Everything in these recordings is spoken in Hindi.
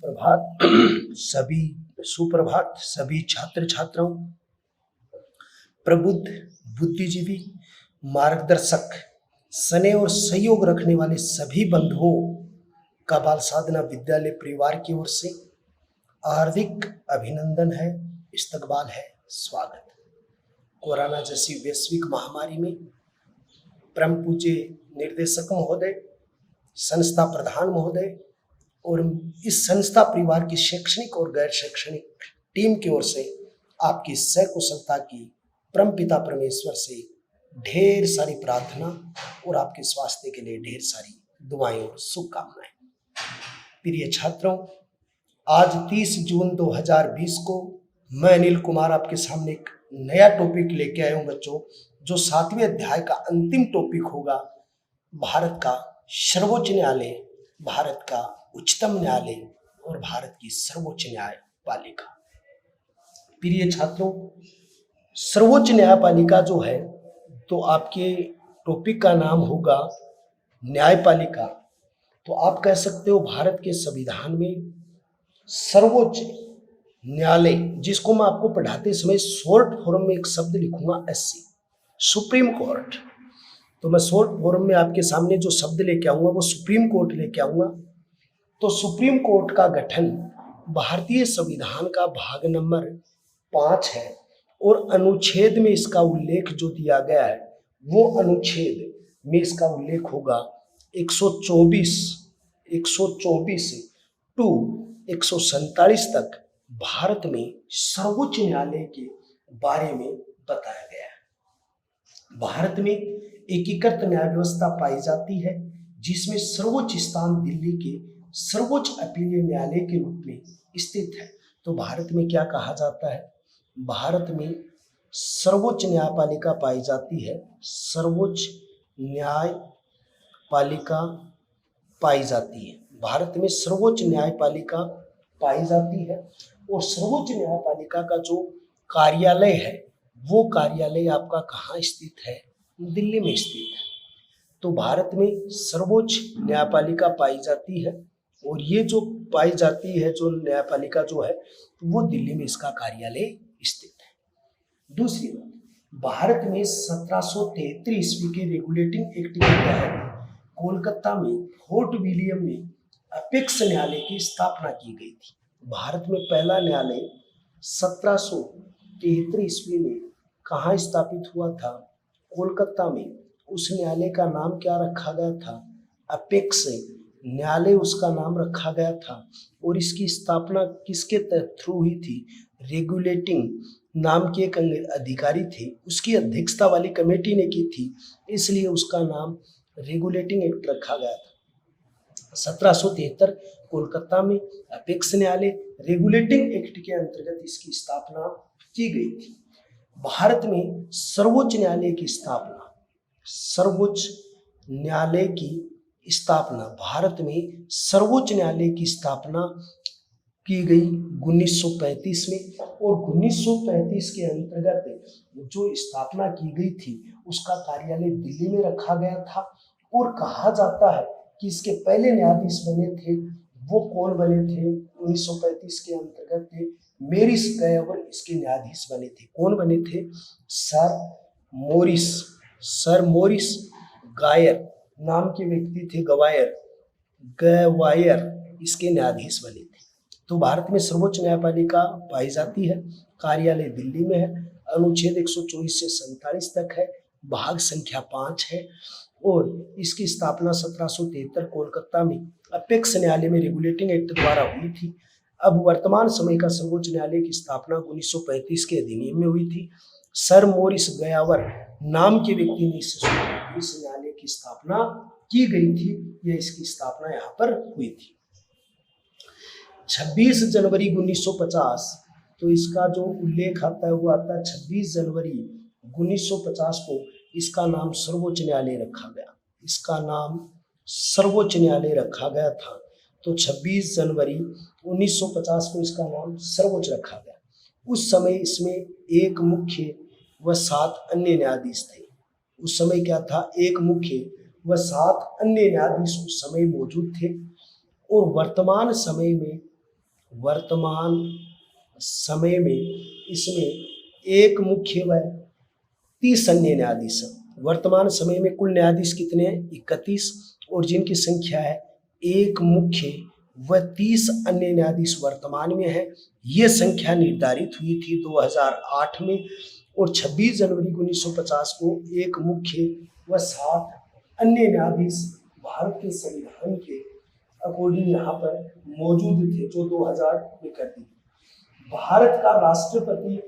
प्रभात सभी सुप्रभात सभी छात्र छात्राओं, प्रबुद्ध, बुद्धिजीवी, मार्गदर्शक, स्नेह और सहयोग रखने वाले सभी बंधुओं का बाल साधना विद्यालय परिवार की ओर से हार्दिक अभिनंदन है, इस्तकबाल है, स्वागत। कोरोना जैसी वैश्विक महामारी में परम पूज्य निर्देशक महोदय, संस्था प्रधान महोदय और इस संस्था परिवार की शैक्षणिक और गैर शैक्षणिक टीम की ओर से आपकी सकुशलता की परम पिता परमेश्वर से ढेर सारी प्रार्थना और आपके स्वास्थ्य के लिए ढेर सारी दुआएं और शुभकामनाएं। प्रिय छात्रों, आज 30 जून 2020 को मैं अनिल कुमार आपके सामने एक नया टॉपिक लेके आया हूं बच्चों, जो 7वें अध्याय का अंतिम टॉपिक होगा। भारत का सर्वोच्च न्यायालय, भारत का उच्चतम न्यायालय और भारत की सर्वोच्च न्यायपालिका। प्रिय छात्रों, सर्वोच्च न्यायपालिका जो है तो आपके टॉपिक का नाम होगा न्यायपालिका। तो आप कह सकते हो भारत के संविधान में सर्वोच्च न्यायालय, जिसको मैं आपको पढ़ाते समय शॉर्ट फॉर्म में एक शब्द लिखूंगा एससी, सुप्रीम कोर्ट। तो मैं शॉर्ट फॉर्म में आपके सामने जो शब्द लेके आऊंगा वो सुप्रीम कोर्ट लेके आऊंगा। तो सुप्रीम कोर्ट का गठन भारतीय संविधान का भाग नंबर 5 है और अनुच्छेद में इसका उल्लेख जो दिया गया है वो अनुच्छेद में इसका उल्लेख होगा 124 टू 147 तक भारत में सर्वोच्च न्यायालय के बारे में बताया गया है। भारत में एकीकृत न्याय व्यवस्था पाई जाती है, जिसमें सर्वोच्च स्थान दिल्ली के सर्वोच्च अपीलीय न्यायालय के रूप में स्थित है। तो भारत में क्या कहा जाता है? भारत में सर्वोच्च न्यायपालिका पाई जाती है, सर्वोच्च न्यायपालिका पाई जाती है। भारत में सर्वोच्च न्यायपालिका पाई जाती है और सर्वोच्च न्यायपालिका का जो कार्यालय है वो कार्यालय आपका कहाँ स्थित है? दिल्ली में स्थित है। तो भारत में सर्वोच्च न्यायपालिका पाई जाती है और ये जो पाई जाती है जो न्यायपालिका जो है वो दिल्ली में इसका कार्यालय स्थित है। दूसरी बात, भारत में 1773 ईस्वी के रेगुलेटिंग एक्ट के तहत कोलकाता में फोर्ट विलियम में अपेक्स न्यायालय की स्थापना की गई थी। भारत में पहला न्यायालय 1773 ईस्वी में कहाँ स्थापित हुआ था? कोलकाता में। उस न्यायालय का नाम क्या रखा गया था? अपेक्स न्यायालय उसका नाम रखा गया था। और इसकी स्थापना किसके थ्रू हुई थी? रेगुलेटिंग नाम के एक अधिकारी थे, उसकी अध्यक्षता वाली कमेटी ने की थी, इसलिए उसका नाम रेगुलेटिंग एक्ट रखा गया था। 1773 कोलकाता में अपेक्स न्यायालय रेगुलेटिंग एक्ट के अंतर्गत इसकी स्थापना की गई थी। भारत में सर्वोच्च न्यायालय की स्थापना, सर्वोच्च न्यायालय की स्थापना, भारत में सर्वोच्च न्यायालय की स्थापना की गई 1935 में और 1935 के अंतर्गत जो स्थापना की गई थी उसका कार्यालय दिल्ली में रखा गया था। और कहा जाता है कि इसके पहले न्यायाधीश बने थे, वो कौन बने थे? 1935 के अंतर्गत मेरिस गयावर इसके न्यायाधीश बने थे। कौन बने थे? सर मोरिस गायर नाम के व्यक्ति थे, गवायर इसके न्यायाधीश बने थे। तो भारत में सर्वोच्च न्यायपालिका पाई जाती है, कार्यालय दिल्ली में है, अनुच्छेद 124 से 47 तक है, भाग संख्या 5 है और इसकी स्थापना 1773 कोलकाता में अपेक्स न्यायालय में रेगुलेटिंग एक्ट द्वारा हुई थी। अब वर्तमान समय का सर्वोच्च न्यायालय की स्थापना 1935 के अधिनियम में हुई थी। सर मोरिस गयावर नाम के व्यक्ति ने इस न्यायालय की स्थापना की गई थी, यह इसकी स्थापना यहाँ पर हुई थी। 26 जनवरी 1950, तो इसका जो उल्लेख आता है वो आता है 26 जनवरी 1950 को इसका नाम सर्वोच्च न्यायालय रखा गया। इसका नाम सर्वोच्च न्यायालय रखा गया था। तो 26 जनवरी 1950 को इसका नाम सर्वोच्च रखा गया। उस समय इसमें एक मुख्य व 7 अन्य न्यायाधीश थे। उस समय क्या था? एक मुख्य व 7 अन्य न्यायाधीश उस समय मौजूद थे। और वर्तमान समय में वर्तमान समय में इसमें एक मुख्य व 30 अन्य न्यायाधीश हैं। वर्तमान समय में कुल न्यायाधीश कितने हैं? 31, और जिनकी संख्या है एक मुख्य व 30 अन्य न्यायाधीश वर्तमान में है। ये संख्या निर्धारित हुई थी 2008 में, और 26 जनवरी 1950 को एक मुख्य व 7 अन्य न्यायाधीश भारत के संविधान के अकॉर्डिंग यहाँ पर मौजूद थे, जो 2000 में कर दी। भारत का राष्ट्रपति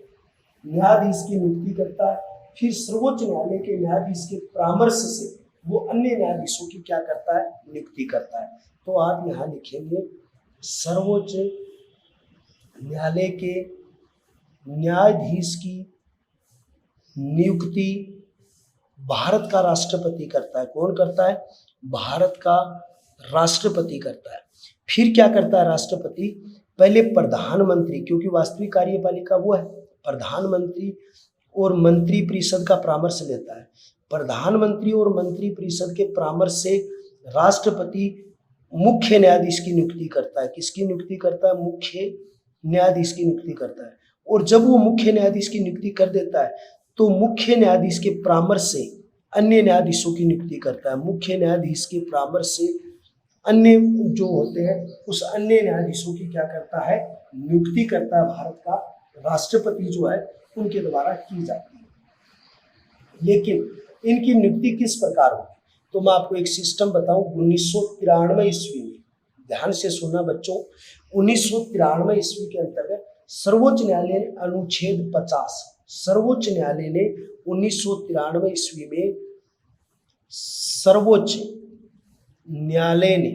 न्यायाधीश की नियुक्ति करता है, फिर सर्वोच्च न्यायालय के न्यायाधीश के परामर्श से वो अन्य न्यायाधीशों की क्या करता है? नियुक्ति करता है। तो आप यहाँ लिखेंगे सर्वोच्च न्यायालय के न्यायाधीश की नियुक्ति भारत का राष्ट्रपति करता है। कौन करता है? भारत का राष्ट्रपति करता है। फिर क्या करता है राष्ट्रपति? पहले प्रधानमंत्री, क्योंकि वास्तविक कार्यपालिका वो है, प्रधानमंत्री और मंत्री परिषद का परामर्श लेता है। प्रधानमंत्री और मंत्री परिषद के परामर्श से राष्ट्रपति मुख्य न्यायाधीश की नियुक्ति करता है। किसकी नियुक्ति करता है? मुख्य न्यायाधीश की नियुक्ति करता है। और जब वो मुख्य न्यायाधीश की नियुक्ति कर देता है तो मुख्य न्यायाधीश के परामर्श से अन्य न्यायाधीशों की नियुक्ति करता है। मुख्य न्यायाधीश के परामर्श से अन्य जो होते हैं उस अन्य न्यायाधीशों की क्या करता है? नियुक्ति करता है। भारत का राष्ट्रपति जो है उनके द्वारा की जाती है। लेकिन इनकी नियुक्ति किस प्रकार होगी? तो मैं आपको एक सिस्टम बताऊं। 1993 ईस्वी में, ध्यान से सुनना बच्चों, 1993 ईस्वी के अंतर्गत सर्वोच्च न्यायालय ने अनुच्छेद 50, सर्वोच्च न्यायालय ने 1993 ईस्वी में सर्वोच्च न्यायालय ने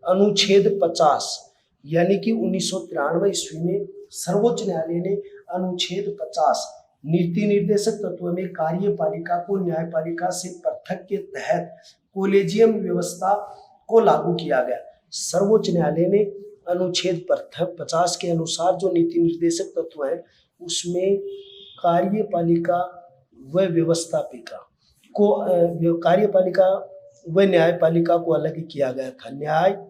अनुच्छेद 50 यानी कि 1993 ईस्वी में सर्वोच्च न्यायालय ने अनुच्छेद 50 नीति निर्देशक तत्व में कार्यपालिका को न्यायपालिका से पृथक के तहत कोलेजियम व्यवस्था को लागू किया गया। सर्वोच्च न्यायालय ने अनुच्छेद 50 के अनुसार जो नीति निर्देशक तत्व है उसमें कार्यपालिका व व्यवस्थापिका को कार्यपालिका व न्यायपालिका को अलग किया गया था। न्यायपालिका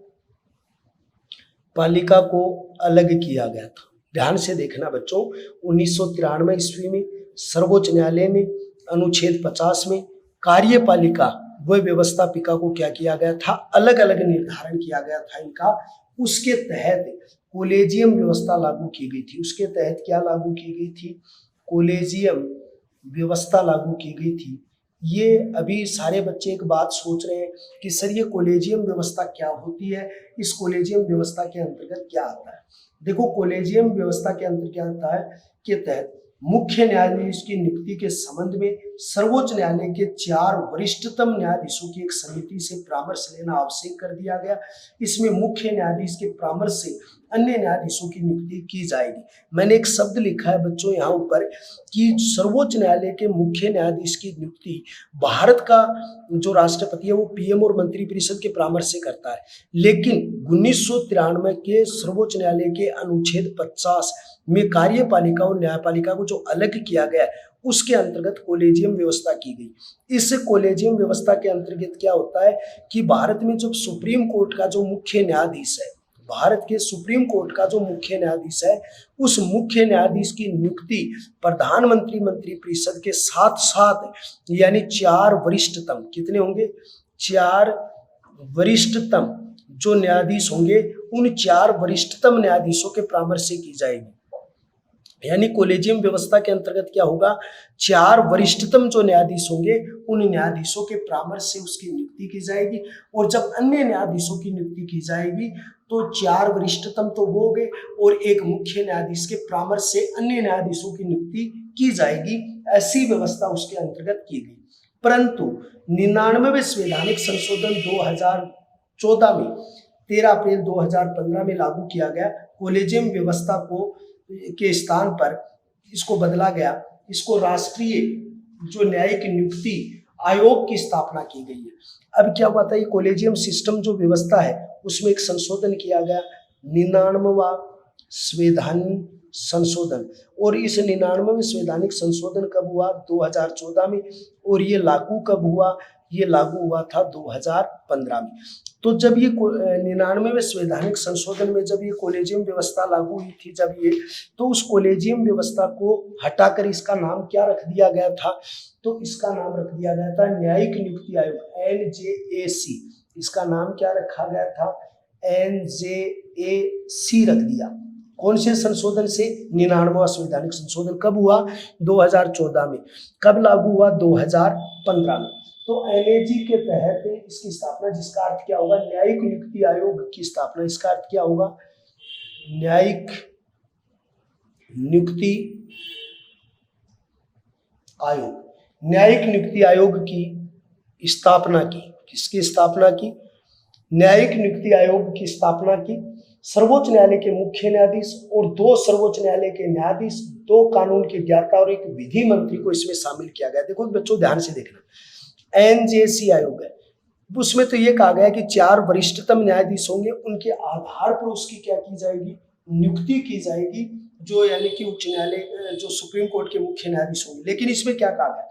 को अलग किया गया था। ध्यान से देखना बच्चों, 1993 ईस्वी में सर्वोच्च न्यायालय ने अनुच्छेद 50 में कार्यपालिका व व्यवस्थापिका को क्या किया गया था? अलग अलग निर्धारण किया गया था इनका। उसके तहत कोलेजियम व्यवस्था लागू की गई थी। उसके तहत क्या लागू की गई थी? कोलेजियम व्यवस्था लागू की गई थी। ये अभी सारे बच्चे एक बात सोच रहे हैं कि सर ये कोलेजियम व्यवस्था क्या होती है, इस कोलेजियम व्यवस्था के अंतर्गत क्या आता है। देखो, कोलेजियम व्यवस्था के अंतर्गत क्या आता है के तहत मुख्य न्यायाधीश की नियुक्ति के संबंध में सर्वोच्च न्यायालय के 4 वरिष्ठतम न्यायाधीशों की एक समिति से परामर्श लेना आवश्यक कर दिया गया। इसमें मुख्य न्यायाधीश के परामर्श से अन्य न्यायाधीशों की नियुक्ति की जाएगी। मैंने एक शब्द लिखा है बच्चों यहाँ ऊपर कि सर्वोच्च न्यायालय के मुख्य न्यायाधीश की नियुक्ति भारत का जो राष्ट्रपति है वो पीएम और मंत्रिपरिषद के परामर्श से करता है। लेकिन 1993 के सर्वोच्च न्यायालय के अनुच्छेद 50 में कार्यपालिका और न्यायपालिका को जो अलग किया गया उसके अंतर्गत कोलेजियम व्यवस्था की गई। इस कोलेजियम व्यवस्था के अंतर्गत क्या होता है कि भारत में जब सुप्रीम कोर्ट का जो मुख्य न्यायाधीश है, भारत के सुप्रीम कोर्ट का जो मुख्य न्यायाधीश है, उस मुख्य न्यायाधीश की नियुक्ति प्रधानमंत्री मंत्रिपरिषद के साथ साथ यानी 4 वरिष्ठतम, कितने होंगे? 4 वरिष्ठतम जो न्यायाधीश होंगे उन 4 वरिष्ठतम न्यायाधीशों के परामर्श से की जाएगी। यानी कोलेजियम व्यवस्था के अंतर्गत क्या होगा? 4 वरिष्ठतम जो न्यायाधीश होंगे उन न्यायाधीशों के परामर्श से उसकी नियुक्ति की जाएगी। और जब अन्य न्यायाधीशों की नियुक्ति की जाएगी तो 4 वरिष्ठतम तो वो हो गए और एक मुख्य न्यायाधीश के परामर्श से अन्य न्यायाधीशों की नियुक्ति की जाएगी। ऐसी व्यवस्था उसके अंतर्गत की गई। परंतु 99वें संवैधानिक संशोधन 2014 में 13 अप्रैल 2015 में लागू किया गया। कोलेजियम व्यवस्था को के स्थान पर इसको बदला गया। इसको राष्ट्रीय जो न्यायिक नियुक्ति आयोग की स्थापना की गई है। अब क्या हुआ था, ये कोलेजियम सिस्टम जो व्यवस्था है उसमें एक संशोधन किया गया, 99वां संवैधानिक संशोधन। और इस 99वें संवैधानिक संशोधन कब हुआ? 2014 में। और ये लागू कब हुआ? ये लागू हुआ था 2015 में। तो जब ये 99वें संवैधानिक संशोधन में जब ये कॉलेजियम व्यवस्था लागू हुई थी, जब ये, तो उस कॉलेजियम व्यवस्था को हटाकर इसका नाम क्या रख दिया गया था? तो इसका नाम रख दिया गया था न्यायिक नियुक्ति आयोग, NJAC। इसका नाम क्या रखा गया था? NJAC रख दिया। कौन से संशोधन से? 99वां संवैधानिक संशोधन कब हुआ? 2014 में। कब लागू हुआ? 2015 में। तो NAG के तहत इसकी स्थापना, जिसका अर्थ क्या होगा? न्यायिक नियुक्ति आयोग की स्थापना। इसका अर्थ क्या होगा? न्यायिक नियुक्ति आयोग। न्यायिक नियुक्ति आयोग की स्थापना की। किसकी स्थापना की? न्यायिक नियुक्ति आयोग की स्थापना की। सर्वोच्च न्यायालय के मुख्य न्यायाधीश और 2 सर्वोच्च न्यायालय के न्यायाधीश, 2 कानून के ज्ञाता और एक विधि मंत्री को इसमें शामिल किया गया। देखो बच्चों ध्यान से देखना, NJAC आयोग है, उसमें तो ये कहा गया कि 4 वरिष्ठतम न्यायाधीश होंगे, उनके आधार पर उसकी क्या की जाएगी? नियुक्ति की जाएगी, जो यानी कि उच्च न्यायालय, जो सुप्रीम कोर्ट के मुख्य न्यायाधीश होंगे। लेकिन इसमें क्या कहा गया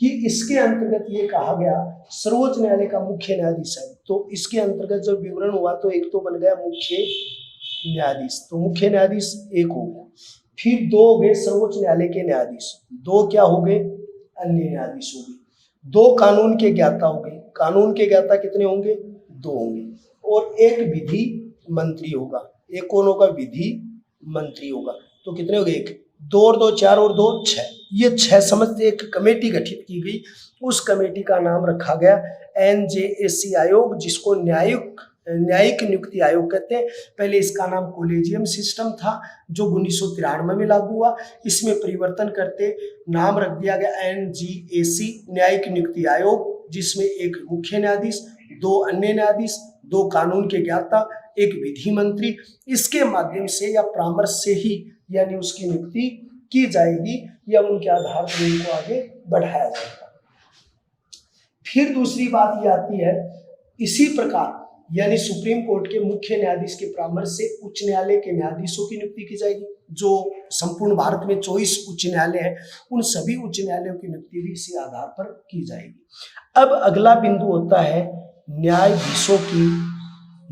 कि इसके अंतर्गत ये कहा गया सर्वोच्च न्यायालय का मुख्य न्यायाधीश है, तो इसके अंतर्गत जब विवरण हुआ तो एक तो बन गया मुख्य न्यायाधीश, तो मुख्य न्यायाधीश एक हो गया। फिर 2 हो गए सर्वोच्च न्यायालय के न्यायाधीश, 2 क्या हो गए? अन्य न्यायाधीश हो गए। 2 कानून के ज्ञाता हो गए। कानून के ज्ञाता कितने होंगे? 2 होंगे। और एक विधि मंत्री होगा। एक कौन होगा? विधि मंत्री होगा। तो कितने हो गए? 1, 2 और 2 4 और 2 6। ये 6 समझते एक कमेटी गठित की गई। उस कमेटी का नाम रखा गया NJAC आयोग, जिसको न्यायिक नियुक्ति आयोग कहते हैं। पहले इसका नाम कॉलेजियम सिस्टम था, जो 1993 में लागू हुआ। इसमें परिवर्तन करते नाम रख दिया गया NJAC न्यायिक नियुक्ति आयोग, जिसमें एक मुख्य न्यायाधीश, 2 अन्य न्यायाधीश, 2 कानून के ज्ञाता, एक विधि मंत्री। इसके माध्यम से या परामर्श से ही यानी उसकी नियुक्ति की जाएगी या उनके आधार पर उनको आगे बढ़ाया जाएगा। फिर दूसरी बात ये आती है, इसी प्रकार यानी सुप्रीम कोर्ट के मुख्य न्यायाधीश के परामर्श से उच्च न्यायालय के न्यायाधीशों की नियुक्ति की जाएगी। जो संपूर्ण भारत में 24 उच्च न्यायालय है, उन सभी उच्च न्यायालयों की नियुक्ति भी इसी आधार पर की जाएगी। अब अगला बिंदु होता है न्यायाधीशों की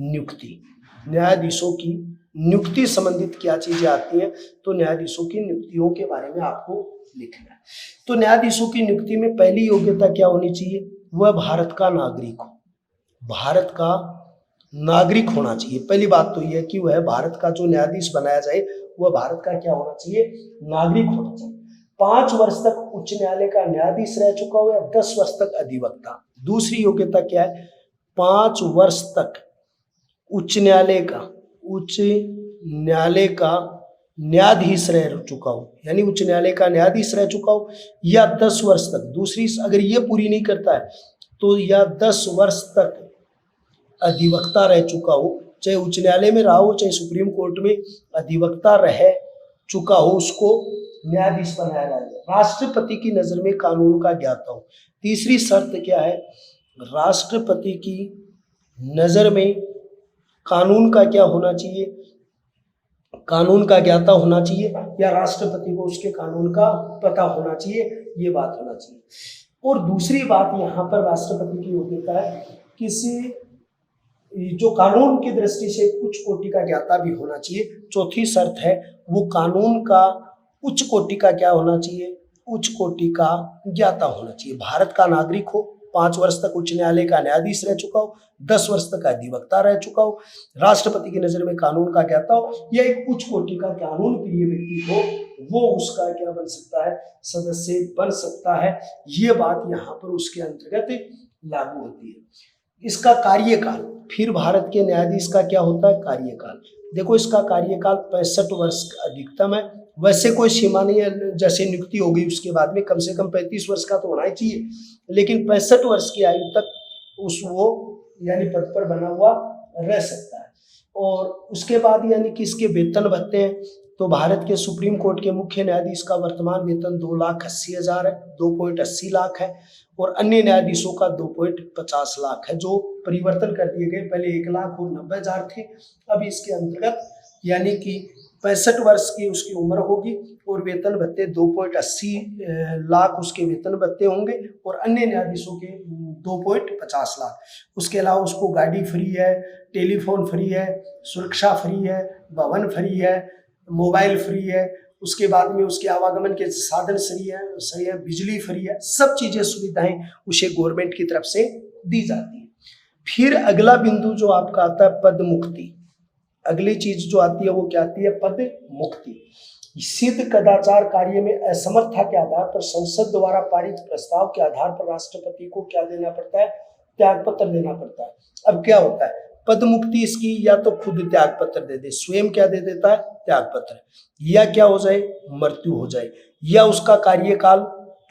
नियुक्ति। न्यायाधीशों की नियुक्ति संबंधित क्या चीजें आती हैं? तो न्यायाधीशों की नियुक्तियों के बारे में आपको लिखना है। तो न्यायाधीशों की नियुक्ति में पहली योग्यता क्या होनी चाहिए? वह भारत का नागरिक हो। भारत का नागरिक होना चाहिए। पहली बात तो यह है कि वह भारत का जो न्यायाधीश बनाया जाए वह भारत का क्या होना चाहिए? नागरिक होना चाहिए। 5 वर्ष तक उच्च न्यायालय का न्यायाधीश रह चुका हो या 10 वर्ष तक अधिवक्ता। दूसरी योग्यता क्या है? 5 वर्ष तक उच्च न्यायालय का न्यायाधीश रह चुका हो, यानी उच्च न्यायालय का न्यायाधीश रह चुका हो, या 10 वर्ष तक। दूसरी अगर ये पूरी नहीं करता है तो या 10 वर्ष तक अधिवक्ता रह चुका हो, चाहे उच्च न्यायालय में रहा हो चाहे सुप्रीम कोर्ट में अधिवक्ता रह चुका हो, उसको न्यायाधीश बनाया जाएगा। राष्ट्रपति की नजर में कानून का ज्ञाता हो। तीसरी शर्त क्या है? राष्ट्रपति की नजर में कानून का क्या होना चाहिए? कानून का ज्ञाता होना चाहिए या राष्ट्रपति को उसके कानून का पता होना चाहिए, ये बात होना चाहिए। और दूसरी बात यहाँ पर राष्ट्रपति की योग्यता है, किसी जो कानून की दृष्टि से उच्च कोटि का ज्ञाता भी होना चाहिए। चौथी शर्त है वो कानून का उच्च कोटि का क्या होना चाहिए? उच्च कोटि का ज्ञाता होना चाहिए। भारत का नागरिक हो, 5 वर्ष तक उच्च न्यायालय का न्यायाधीश रह चुका हो, 10 वर्ष तक अधिवक्ता रह चुका हो, राष्ट्रपति की नजर में कानून का ज्ञाता हो, या एक उच्च कोटि का कानून प्रिय व्यक्ति हो, वो उसका क्या बन सकता है? सदस्य बन सकता है। ये बात यहाँ पर उसके अंतर्गत लागू होती है। इसका कार्यकाल, फिर भारत के न्यायाधीश का क्या होता है? कार्यकाल। देखो इसका कार्यकाल 65 वर्ष अधिकतम है। वैसे कोई सीमा नहीं है, जैसे नियुक्ति होगी उसके बाद में कम से कम 35 वर्ष का तो होना ही चाहिए, लेकिन 65 वर्ष की आयु तक वो यानी पद पर बना हुआ रह सकता है। और उसके बाद यानी कि इसके वेतन भत्ते हैं, तो भारत के सुप्रीम कोर्ट के मुख्य न्यायाधीश का वर्तमान वेतन 2,80,000 है, 2.80 लाख है, और अन्य न्यायाधीशों का 2.50 लाख है, जो परिवर्तन कर दिए गए। पहले 1,90,000 थे, अब इसके अंतर्गत यानी कि 65 वर्ष की उसकी उम्र होगी और वेतन भत्ते 2.80 लाख उसके वेतन भत्ते होंगे और अन्य न्यायाधीशों के 2.50 लाख। उसके अलावा उसको गाड़ी फ्री है, टेलीफोन फ्री है, सुरक्षा फ्री है, भवन फ्री है, मोबाइल फ्री है, उसके बाद में उसके आवागमन के साधन सही है, बिजली फ्री है, सब चीजें सुविधाएं उसे गवर्नमेंट की तरफ से दी जाती है। फिर अगला बिंदु जो आपका आता है पद मुक्ति। अगली चीज जो आती है वो क्या आती है? पद मुक्ति। सिद्ध कदाचार कार्य में असमर्थता के आधार पर संसद द्वारा पारित प्रस्ताव के आधार पर राष्ट्रपति को क्या देना पड़ता है? त्याग पत्र देना पड़ता है। अब क्या होता है? पद मुक्ति इसकी या तो खुद त्याग पत्र दे दे, स्वयं क्या दे देता है? त्याग पत्र, या क्या हो जाए? मृत्यु हो जाए, या उसका कार्यकाल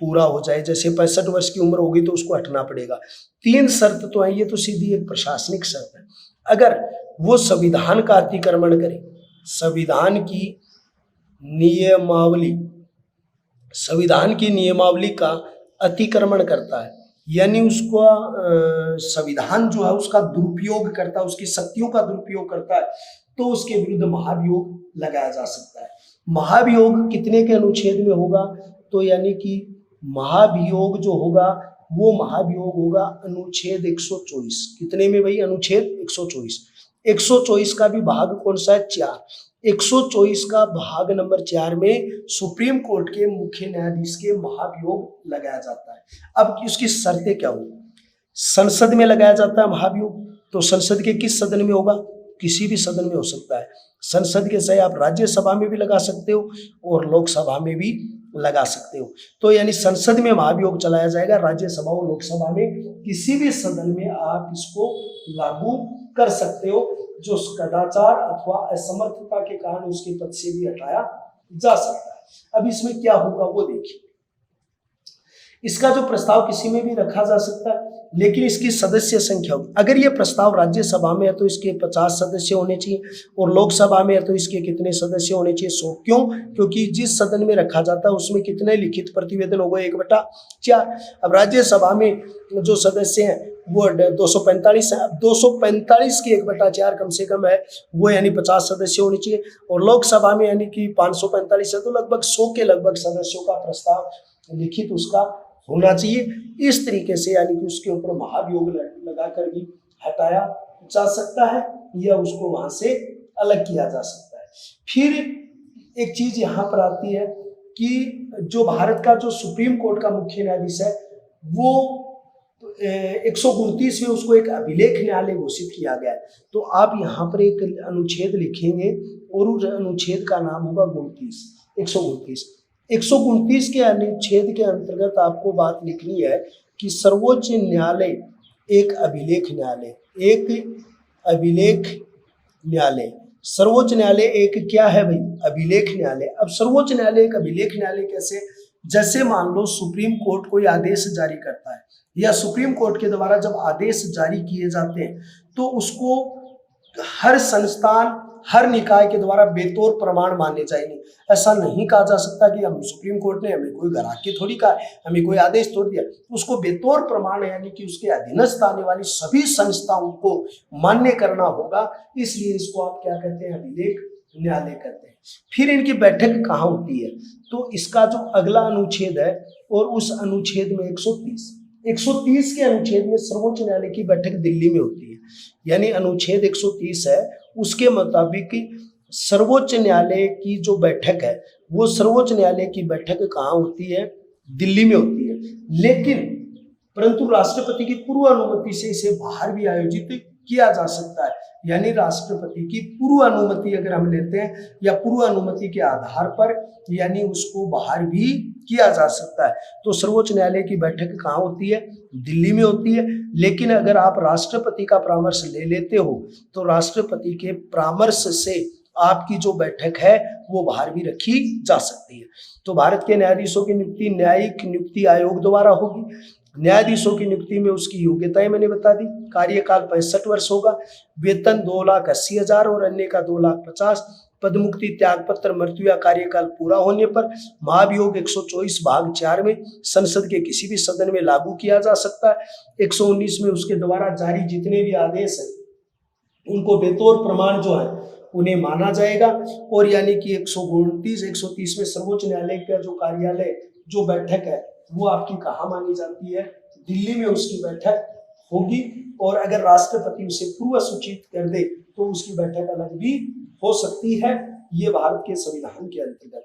पूरा हो जाए, जैसे 65 वर्ष की उम्र होगी तो उसको हटना पड़ेगा। 3 शर्त तो है, ये तो सीधी एक प्रशासनिक शर्त है। अगर वो संविधान का अतिक्रमण करे, संविधान की नियमावली का अतिक्रमण करता है, यानी उसको संविधान जो है उसका दुरुपयोग करता है, उसकी शक्तियों का दुरुपयोग करता है, तो उसके विरुद्ध महाभियोग लगाया जा सकता है। महाभियोग कितने के अनुच्छेद में होगा? तो यानी कि महाभियोग जो होगा वो महाभियोग होगा अनुच्छेद 124। कितने में भाई? अनुच्छेद 124। 124 का भी भाग कौन सा है? 4। 124 का भाग नंबर 4 में सुप्रीम कोर्ट के मुख्य न्यायाधीश के महाभियोग लगाया जाता है। अब उसकी शर्तें क्या होंगी? संसद में लगाया जाता है महाभियोग, तो संसद के किस सदन में होगा? किसी भी सदन में हो सकता है। संसद के चाहे आप राज्यसभा में भी लगा सकते हो और लोकसभा में भी लगा सकते हो। तो यानी संसद में महाभियोग चलाया जाएगा, राज्यसभा और लोकसभा में किसी भी सदन में आप इसको लागू कर सकते हो, जो कदाचार अथवा असमर्थता के कारण उसके पद से भी हटाया जा सकता है। अब इसमें क्या होगा वो देखिए। इसका जो प्रस्ताव किसी में भी रखा जा सकता है, लेकिन इसकी सदस्य संख्या होगी। अगर ये प्रस्ताव राज्यसभा में है तो इसके 50 सदस्य होने चाहिए और लोकसभा में है तो इसके कितने सदस्य होने चाहिए? 100। क्यों? क्योंकि जिस सदन में रखा जाता है उसमें कितने लिखित प्रतिवेदन हो गए? 1/4। अब राज्यसभा में जो सदस्य हैं वो 245 है। 245 की 1/4 कम से कम है, वो यानी 50 सदस्य होने चाहिए। और लोकसभा में यानी कि 545 है, तो लगभग 100 के लगभग सदस्यों का प्रस्ताव लिखित उसका होना चाहिए। इस तरीके से यानी कि उसके ऊपर महाभियोग लगाकर भी हटाया जा सकता है या उसको वहां से अलग किया जा सकता है। फिर एक चीज यहाँ पर आती है कि जो भारत का जो सुप्रीम कोर्ट का मुख्य न्यायाधीश है वो 129 में उसको एक अभिलेख न्यायालय घोषित किया गया है। तो आप यहाँ पर एक अनुच्छेद लिखेंगे और उस अनुच्छेद का नाम होगा 129। 129 के अनुच्छेद के अंतर्गत आपको बात लिखनी है कि सर्वोच्च न्यायालय एक अभिलेख न्यायालय सर्वोच्च न्यायालय एक क्या है भाई? अभिलेख न्यायालय। अब सर्वोच्च न्यायालय एक अभिलेख न्यायालय कैसे? जैसे मान लो सुप्रीम कोर्ट कोई आदेश जारी करता है या सुप्रीम कोर्ट के द्वारा जब आदेश जारी किए जाते हैं तो उसको हर संस्थान, हर निकाय के द्वारा बेतौर प्रमाण माने जाएंगे। ऐसा नहीं कहा जा सकता कि हम सुप्रीम कोर्ट ने हमें कोई घरा के थोड़ी कहा, हमें कोई आदेश थोड़ी दिया। उसको बेतौर प्रमाण यानी कि उसके अधीनस्थ आने वाली सभी संस्थाओं को मान्य करना होगा, इसलिए इसको आप क्या कहते हैं? अभिलेख न्यायालय कहते हैं। फिर इनकी बैठक कहाँ होती है? तो इसका जो अगला अनुच्छेद है और उस अनुच्छेद में 130 के अनुच्छेद में सर्वोच्च न्यायालय की बैठक दिल्ली में होती है। यानी अनुच्छेद 130 है उसके मुताबिक सर्वोच्च न्यायालय की जो बैठक है वो सर्वोच्च न्यायालय की बैठक कहाँ होती है? दिल्ली में होती है। लेकिन परंतु राष्ट्रपति की पूर्व अनुमति से इसे बाहर भी आयोजित किया जा सकता है। यानी राष्ट्रपति की पूर्व अनुमति अगर हम लेते हैं या पूर्व अनुमति के आधार पर यानी उसको बाहर भी किया जा सकता है। तो सर्वोच्च न्यायालय की बैठक कहाँ होती है? दिल्ली में होती है। लेकिन अगर आप राष्ट्रपति का परामर्श ले लेते हो तो राष्ट्रपति के परामर्श से आपकी जो बैठक है वो बाहर भी रखी जा सकती है। तो भारत के न्यायाधीशों की नियुक्ति न्यायिक नियुक्ति आयोग द्वारा होगी। न्यायाधीशों की नियुक्ति में उसकी योग्यताएं मैंने बता दी। कार्यकाल 65 वर्ष होगा। वेतन 2,80,000 और अन्य का 2,50,000। पदमुक्ति, त्याग पत्र, मृत्यु या कार्यकाल पूरा होने पर महाभियोग 124 भाग 4 में संसद के किसी भी सदन में लागू किया जा सकता है। 119 में उसके द्वारा जारी जितने भी आदेश हैं उनको बेतौर प्रमाण जो है उन्हें माना जाएगा। और यानी कि 129 130 में सर्वोच्च न्यायालय का जो कार्यालय जो बैठक है वो आपकी कहाँ मानी जाती है, दिल्ली में उसकी बैठक होगी। और अगर राष्ट्रपति उसे पूर्व सूचित कर दे तो उसकी बैठक अलग भी हो सकती है। ये भारत के संविधान के अंतर्गत है।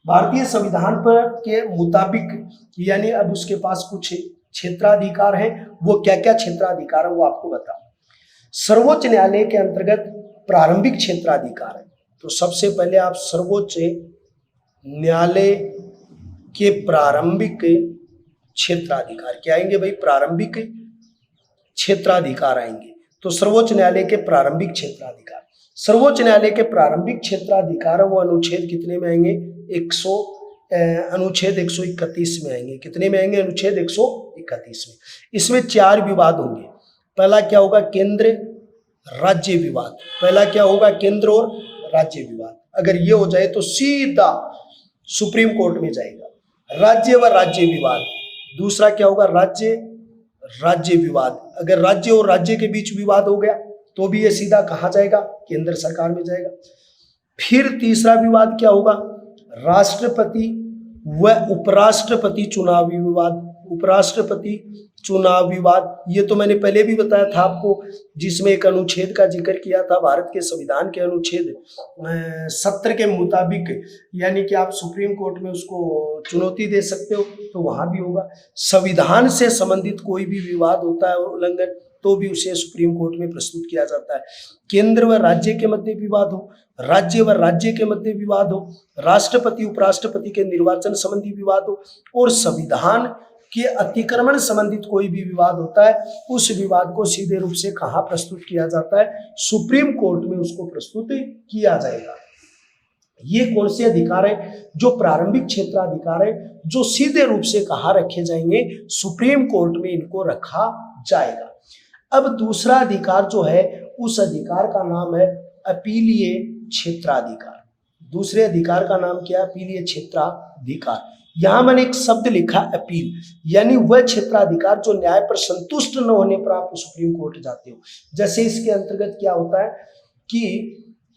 भारतीय संविधान पर के मुताबिक यानी अब उसके पास कुछ क्षेत्राधिकार है। वो क्या क्या क्षेत्राधिकार है वो आपको बताऊं। सर्वोच्च न्यायालय के अंतर्गत प्रारंभिक क्षेत्राधिकार है। तो सबसे पहले आप सर्वोच्च न्यायालय के प्रारंभिक क्षेत्राधिकार क्या आएंगे भाई, प्रारंभिक क्षेत्राधिकार आएंगे। तो सर्वोच्च न्यायालय के प्रारंभिक क्षेत्राधिकार, सर्वोच्च न्यायालय के प्रारंभिक क्षेत्राधिकार वो अनुच्छेद कितने में आएंगे, अनुच्छेद 131 में आएंगे। कितने में आएंगे, अनुच्छेद 131 में। इसमें 4 विवाद होंगे। पहला क्या होगा, केंद्र राज्य विवाद। पहला क्या होगा, केंद्र और राज्य विवाद। अगर ये हो जाए तो सीधा सुप्रीम कोर्ट में जाएगा। राज्य व राज्य विवाद। दूसरा क्या होगा, राज्य विवाद। अगर राज्य और राज्य के बीच विवाद हो गया तो भी ये सीधा कहाँ जाएगा, केंद्र सरकार में जाएगा। फिर तीसरा विवाद क्या होगा, राष्ट्रपति व उपराष्ट्रपति चुनावी विवाद। उपराष्ट्रपति चुनाव विवाद, ये तो मैंने पहले भी बताया था आपको, जिसमें एक अनुच्छेद का जिक्र किया था भारत के संविधान के अनुच्छेद 70 के मुताबिक, यानी कि आप सुप्रीम कोर्ट में उसको चुनौती दे सकते हो, तो वहां भी होगा। संविधान से संबंधित कोई भी विवाद होता है उल्लंघन, तो भी उसे सुप्रीम कोर्ट में प्रस्तुत किया जाता है। केंद्र व राज्य के मध्य विवाद हो, राज्य व राज्य के मध्य विवाद हो, राष्ट्रपति उपराष्ट्रपति के निर्वाचन संबंधी विवाद हो, और संविधान के अतिक्रमण संबंधित कोई भी विवाद होता है, उस विवाद को सीधे रूप से कहाँ प्रस्तुत किया जाता है, सुप्रीम कोर्ट में उसको प्रस्तुत किया जाएगा। ये कौन से अधिकार है, जो प्रारंभिक क्षेत्राधिकार है, जो सीधे रूप से कहाँ रखे जाएंगे, सुप्रीम कोर्ट में इनको रखा जाएगा। अब दूसरा अधिकार जो है, उस अधिकार का नाम है अपीलीय क्षेत्राधिकार। दूसरे अधिकार का नाम क्या है, अपीलीय क्षेत्राधिकार। यहां मैंने एक शब्द लिखा अपील, यानी वह क्षेत्राधिकार जो न्याय पर संतुष्ट न होने पर आप सुप्रीम कोर्ट जाते हो। जैसे इसके अंतर्गत क्या होता है कि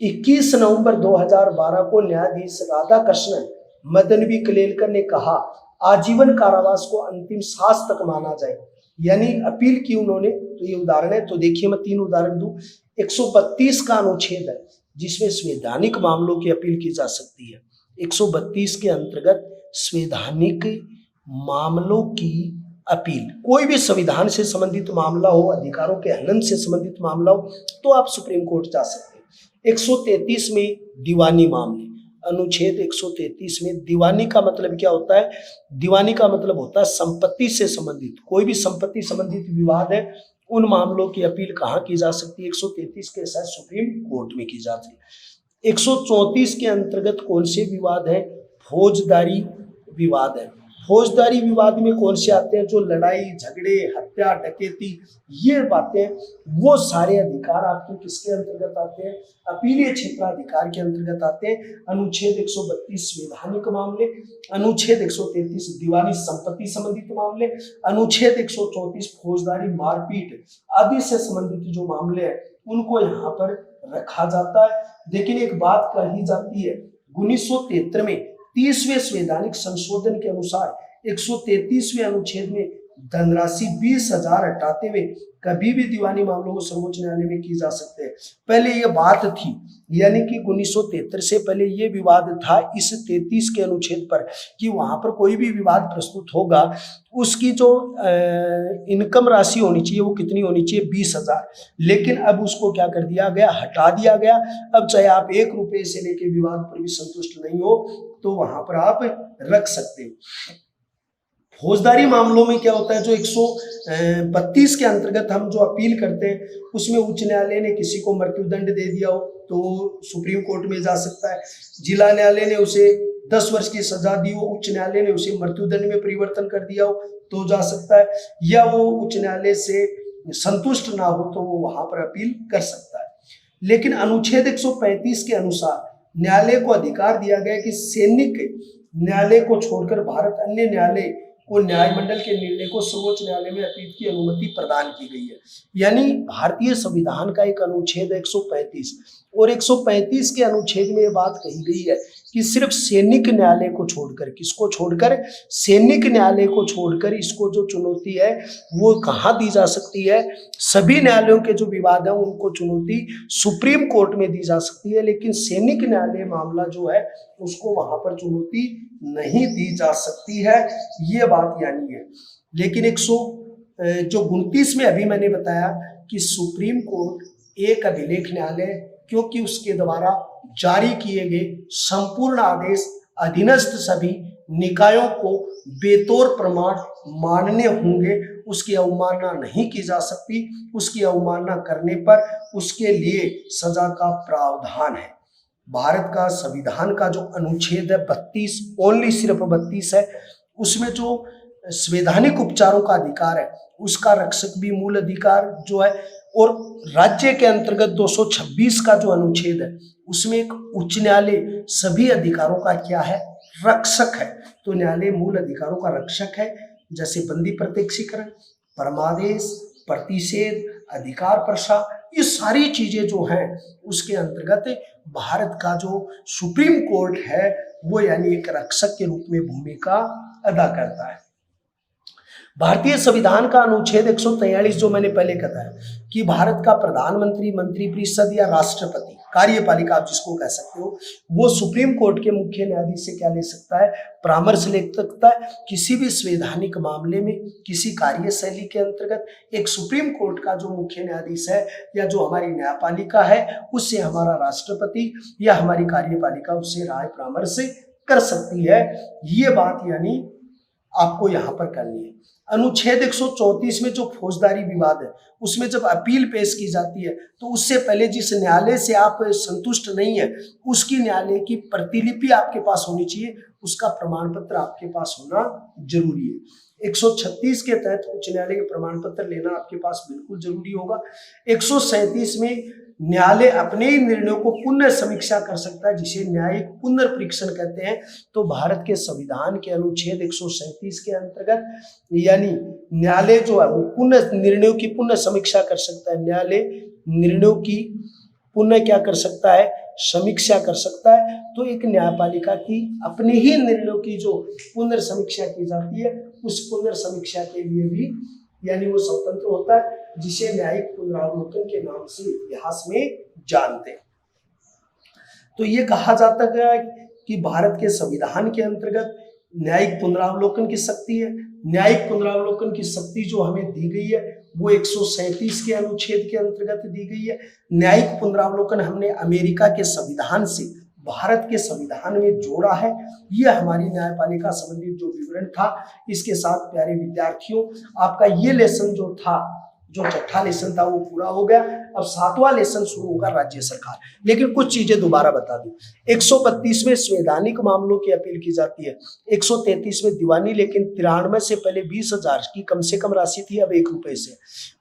21 नवंबर 2012 को न्यायाधीश राधाकृष्णन मदन बी कलेलकर ने कहा आजीवन कारावास को अंतिम सांस तक माना जाए, यानी अपील की उन्होंने। तो ये उदाहरण है, तो देखिए मैं 3 उदाहरण दूं। 132 का अनुच्छेद है जिसमें संवैधानिक मामलों की अपील की जा सकती है। 132 के अंतर्गत संवैधानिक मामलों की अपील, कोई भी संविधान से संबंधित मामला हो, अधिकारों के हनन से संबंधित मामला हो, तो आप सुप्रीम कोर्ट जा सकते हैं। 133 में दीवानी मामले, अनुच्छेद 133 में दीवानी का मतलब क्या होता है, दीवानी का मतलब होता है संपत्ति से संबंधित, कोई भी संपत्ति संबंधित विवाद है, उन मामलों की अपील कहाँ की जा सकती है, 133 के साथ सुप्रीम कोर्ट में की जाती है। 134 के अंतर्गत कौन से विवाद है, फौजदारी विवाद है। फौजदारी विवाद में कौन से आते हैं, जो लड़ाई झगड़े, हत्या, डकैती, ये बातें, वो सारे अधिकार आपके किसके अंतर्गत आते हैं, अपीलीय क्षेत्राधिकार के अंतर्गत आते हैं। अनुच्छेद 132 संवैधानिक मामले, अनुच्छेद 133 दीवानी संपत्ति संबंधित मामले, अनुच्छेद 134 फौजदारी मारपीट आदि से संबंधित जो मामले हैं उनको यहाँ पर रखा जाता है। लेकिन एक बात कही जाती है, 1973 में 30वें संवैधानिक संशोधन के अनुसार 133वें अनुच्छेद में धनराशि 20,000 हटाते हुए कभी भी दीवानी मामलों को सर्वोच्च न्यायालय में की जा सकते हैं। पहले ये बात थी, यानी कि 1973 से पहले ये विवाद था इस 33 के अनुच्छेद पर कि वहां पर कोई भी विवाद प्रस्तुत होगा, उसकी जो इनकम राशि होनी चाहिए वो कितनी होनी चाहिए, 20,000। लेकिन अब उसको क्या कर दिया गया, हटा दिया गया। अब चाहे आप 1 रुपये से लेके विवाद पर भी संतुष्ट नहीं हो तो वहां पर आप रख सकते हो। फौजदारी मामलों में क्या होता है, जो 132 के अंतर्गत हम जो अपील करते हैं उसमें उच्च न्यायालय ने किसी को मृत्युदंड दे दिया हो तो सुप्रीम कोर्ट में जा सकता है। जिला न्यायालय ने उसे 10 वर्ष की सजा दी हो, उच्च न्यायालय ने उसे मृत्युदंड में परिवर्तन कर दिया हो तो जा सकता है, या वो उच्च न्यायालय से संतुष्ट ना हो तो वो वहां पर अपील कर सकता है। लेकिन अनुच्छेद 135 के अनुसार न्यायालय को अधिकार दिया गया कि सैनिक न्यायालय को छोड़कर भारत अन्य न्यायालय को न्यायमंडल के निर्णय को सर्वोच्च न्यायालय में अपील की अनुमति प्रदान की गई है। यानी भारतीय संविधान का एक अनुच्छेद 135, और 135 के अनुच्छेद में ये बात कही गई है कि सिर्फ सैनिक न्यायालय को छोड़कर, किसको छोड़कर, सैनिक न्यायालय को छोड़कर इसको जो चुनौती है वो कहाँ दी जा सकती है, सभी न्यायालयों के जो विवाद है उनको चुनौती सुप्रीम कोर्ट में दी जा सकती है, लेकिन सैनिक न्यायालय मामला जो है उसको वहां पर चुनौती नहीं दी जा सकती है, ये बात यानी है। लेकिन 129 में अभी मैंने बताया कि सुप्रीम कोर्ट एक अभिलेख न्यायालय, क्योंकि उसके द्वारा जारी किए गए संपूर्ण आदेश अधीनस्थ सभी निकायों को बेतौर प्रमाण मानने होंगे, उसकी अवमानना नहीं की जा सकती, उसकी अवमानना करने पर उसके लिए सजा का प्रावधान है। भारत का संविधान का जो अनुच्छेद है 32, ओनली सिर्फ 32 है, उसमें जो संवैधानिक उपचारों का अधिकार है उसका रक्षक भी मूल अधिकार जो है, और राज्य के अंतर्गत 226 का जो अनुच्छेद है उसमें एक उच्च न्यायालय सभी अधिकारों का क्या है, रक्षक है। तो न्यायालय मूल अधिकारों का रक्षक है, जैसे बंदी प्रत्यक्षीकरण, परमादेश, प्रतिषेध, अधिकार प्रशा, ये सारी चीजें जो हैं उसके अंतर्गत भारत का जो सुप्रीम कोर्ट है वो यानी एक रक्षक के रूप में भूमिका अदा करता है। भारतीय संविधान का अनुच्छेद 143 जो मैंने पहले कहा कि भारत का प्रधानमंत्री, मंत्रिपरिषद या राष्ट्रपति, कार्यपालिका आप जिसको कह सकते हो, वो सुप्रीम कोर्ट के मुख्य न्यायाधीश से क्या ले सकता है, परामर्श ले सकता है किसी भी संवैधानिक मामले में, किसी कार्यशैली के अंतर्गत। एक सुप्रीम कोर्ट का जो मुख्य न्यायाधीश है या जो हमारी न्यायपालिका है उससे हमारा राष्ट्रपति या हमारी कार्यपालिका उससे राय परामर्श कर सकती है, ये बात यानी आपको यहाँ पर करनी है। अनुच्छेद 134 में जो फौजदारी विवाद है उसमें जब अपील पेश की जाती है तो उससे पहले जिस न्यायालय से आप संतुष्ट नहीं है उसकी न्यायालय की प्रतिलिपि आपके पास होनी चाहिए, उसका प्रमाण पत्र आपके पास होना जरूरी है। 136 के तहत उच्च न्यायालय के प्रमाण पत्र लेना आपके पास बिल्कुल जरूरी होगा। 137 में न्यायालय अपने ही निर्णयों को पुनः समीक्षा कर सकता है, जिसे न्यायिक पुनर्परीक्षण कहते हैं। तो भारत के संविधान के अनुच्छेद 137 के अंतर्गत यानी न्यायालय जो है वो पुनः निर्णयों की पुनः समीक्षा कर सकता है, न्यायालय निर्णयों की पुनः क्या कर सकता है, समीक्षा कर सकता है। तो एक न्यायपालिका की अपने ही निर्णयों की जो पुनर्समीक्षा की जाती है उस पुनर्समीक्षा के लिए भी यानी वो स्वतंत्र होता है, जिसे न्यायिक पुनरावलोकन के नाम से इतिहास में जानते हैं। तो ये कहा जाता है कि भारत के संविधान के अंतर्गत न्यायिक पुनरावलोकन की शक्ति है। न्यायिक पुनरावलोकन की शक्ति जो हमें दी गई है वो 137 के अनुच्छेद के अंतर्गत दी गई है। न्यायिक पुनरावलोकन हमने अमेरिका के संविधान से भारत के संविधान में जोड़ा है। यह हमारी न्यायपालिका संबंधित जो विवरण था। इसके साथ प्यारे विद्यार्थियों, आपका ये लेसन जो था, जो छठा लेसन था वो पूरा हो गया। अब 7वां लेसन शुरू होगा राज्य सरकार। लेकिन कुछ चीजें दोबारा बता दूं। 132 में संवैधानिक मामलों की अपील की जाती है, 133 में दीवानी, लेकिन 93 से पहले 20,000 की कम से कम राशि थी, अब 1 रुपए से।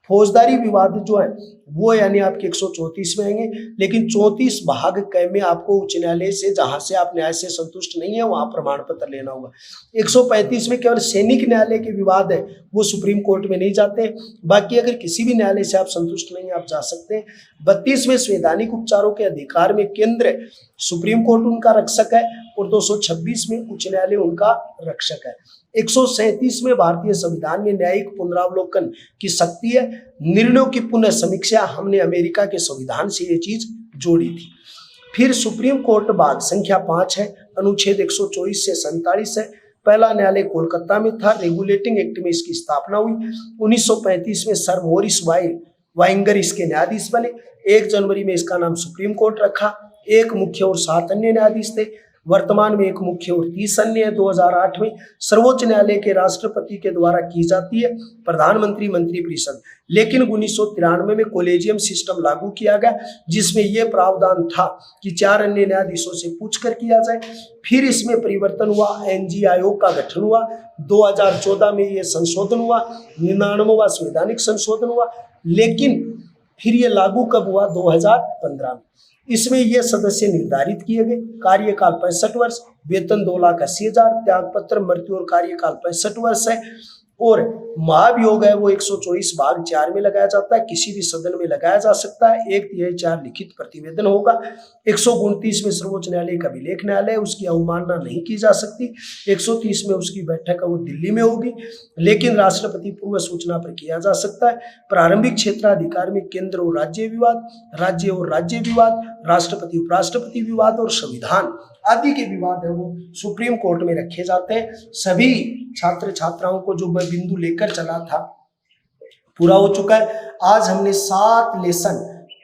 फौजदारी विवाद जो है वो यानी आपके 134 में आएंगे, लेकिन 34 भाग क में आपको उच्च न्यायालय से, जहां से आप न्याय से संतुष्ट नहीं है वहां प्रमाण पत्र लेना होगा। 135 में केवल सैनिक न्यायालय के विवाद है वो सुप्रीम कोर्ट में नहीं जाते, बाकी अगर किसी भी न्यायालय से आप संतुष्ट नहीं आप जा सकते हैं। 32 में संवैधानिक उपचारों के अधिकार में केंद्र सुप्रीम कोर्ट उनका रक्षक है और 226 में उच्च न्यायालय उनका रक्षक है। 137 में भारतीय संविधान में न्यायिक पुनरावलोकन की शक्ति है। निर्णयों की पुनः समीक्षा हमने अमेरिका के संविधान से ये चीज जोड़ी थी। फिर सुप्रीम कोर्ट भाग संख्या 5 है, अनुच्छेद 124 से 47 है। पहला न्यायालय कोलकाता में था, रेगुलेटिंग एक्ट में इसकी स्थापना हुई। 1935 में सर मॉरिस वाइंगर इसके न्यायाधीश बने। 1 जनवरी में इसका नाम सुप्रीम कोर्ट रखा। 1 मुख्य और 7 अन्य न्यायाधीश थे। वर्तमान में 1 मुख्य और 30 अन्य है। 2008 में सर्वोच्च न्यायालय के राष्ट्रपति के द्वारा की जाती है, प्रधानमंत्री मंत्रिपरिषद। लेकिन 1993 में कोलेजियम सिस्टम लागू किया गया, जिसमें यह प्रावधान था कि 4 अन्य न्यायाधीशों से पूछकर किया जाए। फिर इसमें परिवर्तन हुआ, एनजी आयोग का गठन हुआ। 2014 में यह संशोधन हुआ, 99वां संवैधानिक संशोधन हुआ। लेकिन फिर ये लागू कब हुआ? 2015 में। इसमें ये सदस्य निर्धारित किए गए। कार्यकाल 65 वर्ष, वेतन 2,80,000, त्याग पत्र, मृत्यु और कार्यकाल 65 वर्ष है। और महाभियोग है वो 124 भाग 4 में लगाया जाता है, किसी भी सदन में लगाया जा सकता है। 1/4 लिखित प्रतिवेदन होगा। 129 में सर्वोच्च न्यायालय का अभिलेख न्यायालय, उसकी अवमानना नहीं की जा सकती। 130 में उसकी बैठक है वो दिल्ली में होगी, लेकिन राष्ट्रपति पूर्व सूचना पर किया जा सकता है। प्रारंभिक क्षेत्राधिकार में केंद्र और राज्य विवाद, राज्य और राज्य विवाद, राष्ट्रपति उपराष्ट्रपति विवाद और संविधान आदि के विवाद है वो सुप्रीम कोर्ट में रखे जाते हैं। सभी छात्र छात्राओं को जो मैं बिंदु लेकर चला था पूरा हो चुका है। आज हमने 7 लेसन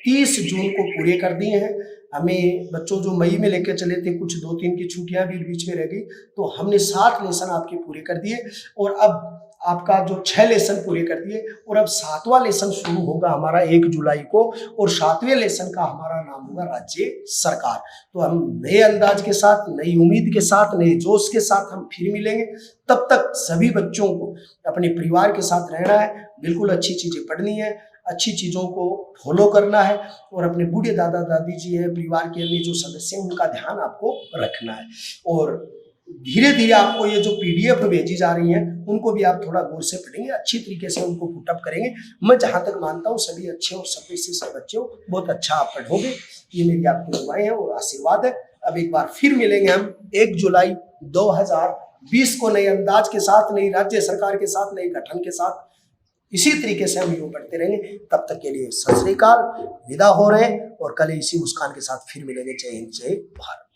30 जून को पूरे कर दिए हैं। हमें बच्चों जो मई में लेकर चले थे, कुछ 2-3 की छुट्टियां भी बीच में रह गई, तो हमने 7 लेसन आपके पूरे कर दिए और अब आपका जो 6 लेसन पूरे कर दिए और अब 7वां लेसन शुरू होगा हमारा 1 जुलाई को और 7वें लेसन का हमारा नाम होगा राज्य सरकार। तो हम नए अंदाज के साथ, नई उम्मीद के साथ, नए जोश के साथ हम फिर मिलेंगे। तब तक सभी बच्चों को अपने परिवार के साथ रहना है, बिल्कुल अच्छी चीजें पढ़नी है, अच्छी चीजों को फॉलो करना है और अपने बूढ़े दादा दादी जी है, परिवार के अन्य जो सदस्य हैं, उनका ध्यान आपको रखना है। और धीरे धीरे आपको ये जो पीडीएफ भेजी जा रही हैं उनको भी आप थोड़ा गौर से पढ़ेंगे, अच्छी तरीके से उनको पुटअप करेंगे। मैं जहां तक मानता हूँ सभी अच्छे और सभी से सब बच्चे बहुत अच्छा आप पढ़ोगे, ये मेरी आपको दुआएं हैं और आशीर्वाद है। अब एक बार फिर मिलेंगे हम 1 जुलाई 2020 को नए अंदाज के साथ, नई राज्य सरकार के साथ, नए गठन के साथ। इसी तरीके से हम यूं बढ़ते रहेंगे। तब तक के लिए सत श्री अकाल, विदा हो रहे हैं और कल इसी मुस्कान के साथ फिर मिलेंगे। जय हिंद, जय भारत।